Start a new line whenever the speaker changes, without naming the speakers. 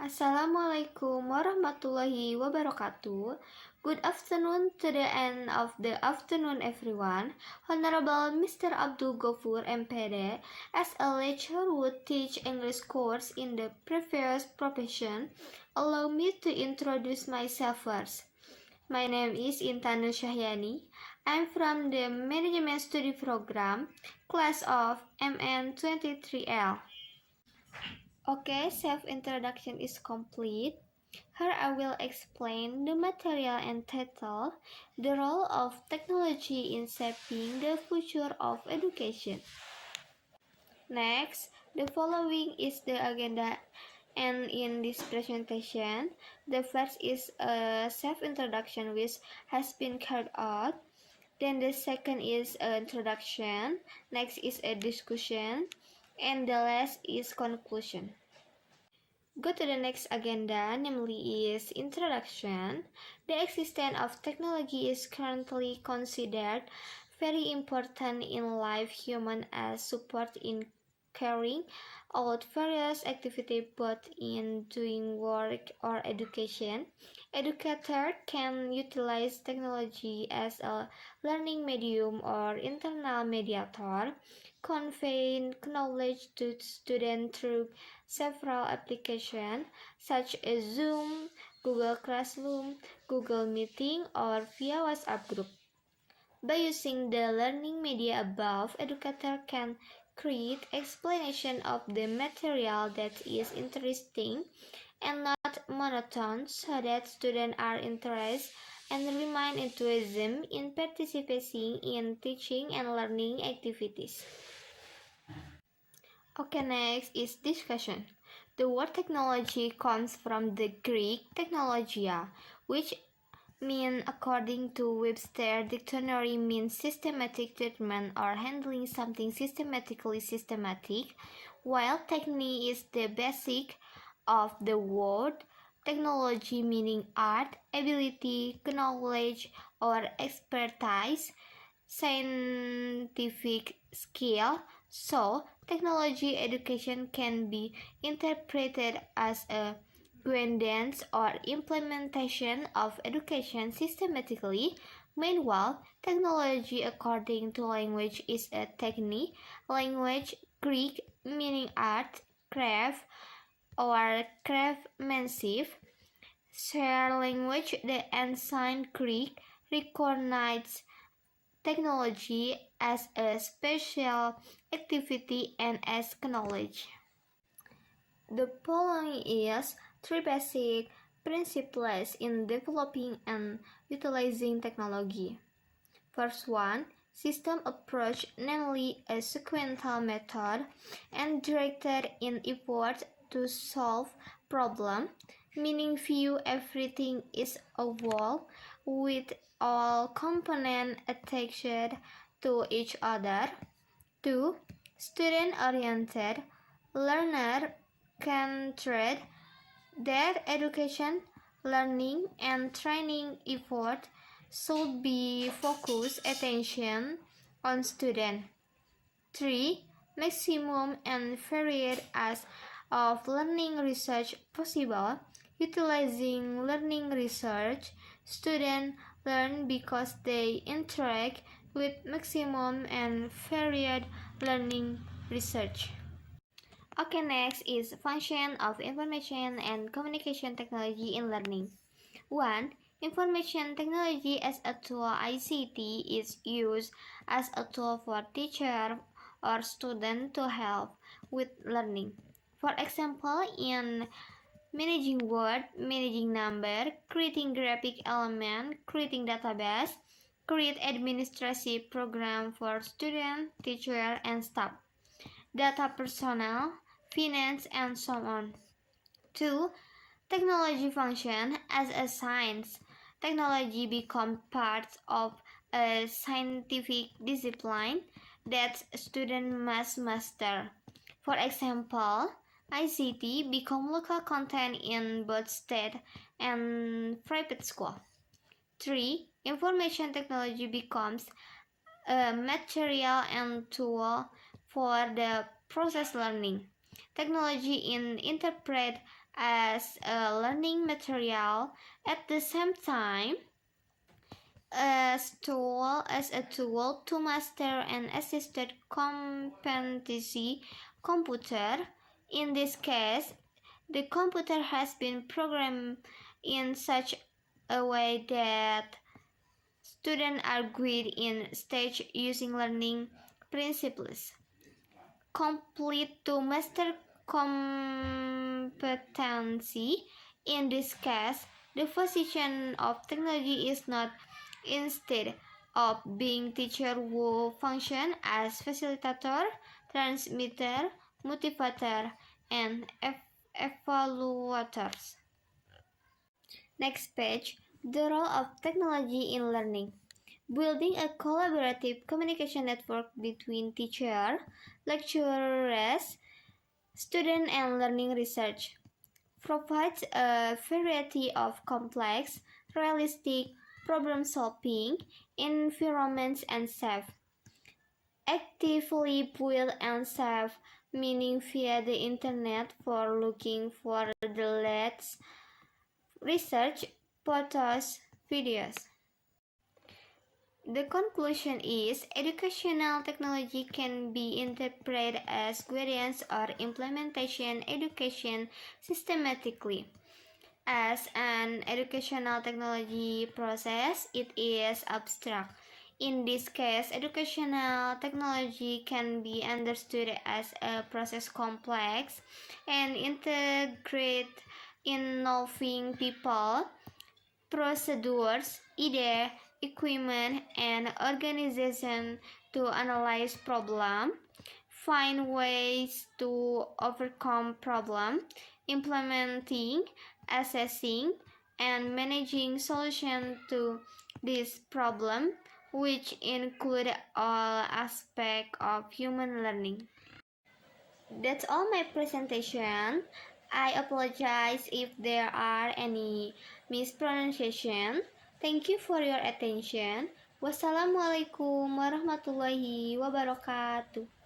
Assalamualaikum warahmatullahi wabarakatuh. Good afternoon to the end of the afternoon, everyone. Honorable Mr. Abdul Gofur MPD, as a lecturer who teach English course in the previous profession, allow me to introduce myself first. My name is Intan Nurcahyani. I'm from the Management Study Program, class of MN23L. Okay, self-introduction is complete. Here I will explain the material and title, the role of technology in shaping the future of education. Next, the following is the agenda, and in this presentation, the first is a self-introduction which has been carried out. Then the second is an introduction, next is a discussion, and the last is conclusion. Go to the next agenda, namely is introduction. The existence of technology is currently considered very important in life human as support in carrying out various activities both in doing work or education. Educator can utilize technology as a learning medium or internal mediator, conveying knowledge to students through several applications such as Zoom, Google Classroom, Google Meeting, or via WhatsApp group. By using the learning media above, educator can create explanation of the material that is interesting and not monotone so that students are interested and remain enthusiasm in participating in teaching and learning activities. Okay, next is discussion. The word technology comes from the Greek technologia, which mean according to Webster Dictionary means systematic treatment or handling something systematically systematic, while technique is the basic of the word technology meaning art, ability, knowledge, or expertise, scientific skill. So, technology education can be interpreted as a guidance or implementation of education systematically. Meanwhile, technology according to language is a technique. Language, Greek, meaning art, craft, or craftsmanship. Share language, the ancient Greek recognized technology as a special activity and as knowledge. The following is three basic principles in developing and utilizing technology. First one, system approach, namely a sequential method and directed in effort to solve problem, meaning view everything is a whole with all components attached to each other. 2. Student-oriented, learner-centered, that education, learning, and training effort should be focused attention on student. 3. Maximum and varied as of learning research possible. Utilizing learning research, students learn because they interact with maximum and varied learning research. Okay, next is function of information and communication technology in learning. 1. Information technology as a tool. ICT is used as a tool for teacher or student to help with learning. For example, in managing word, managing number, creating graphic element, creating database, create administrative program for student, teacher, and staff, data personnel, finance, and so on. 2. Technology function as a science. Technology becomes part of a scientific discipline that students must master. For example, ICT become local content in both state and private school. 3. Information technology becomes a material and tool for the process learning. technology is interpreted as a learning material at the same time as a tool to master an assisted competency computer. In this case, the computer has been programmed in such a way that students are guided in stage using learning principles complete to master competency. In this case, the position of technology is not instead of being teacher who function as facilitator, transmitter, motivator, and evaluators. Next page, the role of technology in learning. Building a collaborative communication network between teacher, lecturers, student, and learning research provides a variety of complex, realistic problem-solving environments and safe, actively build and save meaning via the internet for looking for the latest research, photos, videos. The conclusion is educational technology can be interpreted as guidance or implementation education systematically. As an educational technology process, it is abstract. In this case, educational technology can be understood as a process complex and integrate involving people, procedures, ideas, equipment, and organization to analyze problem, find ways to overcome problem, implementing, assessing, and managing solutions to this problem, which include all aspects of human learning. That's all my presentation. I apologize if there are any mispronunciation. Thank you for your attention. Wassalamualaikum warahmatullahi wabarakatuh.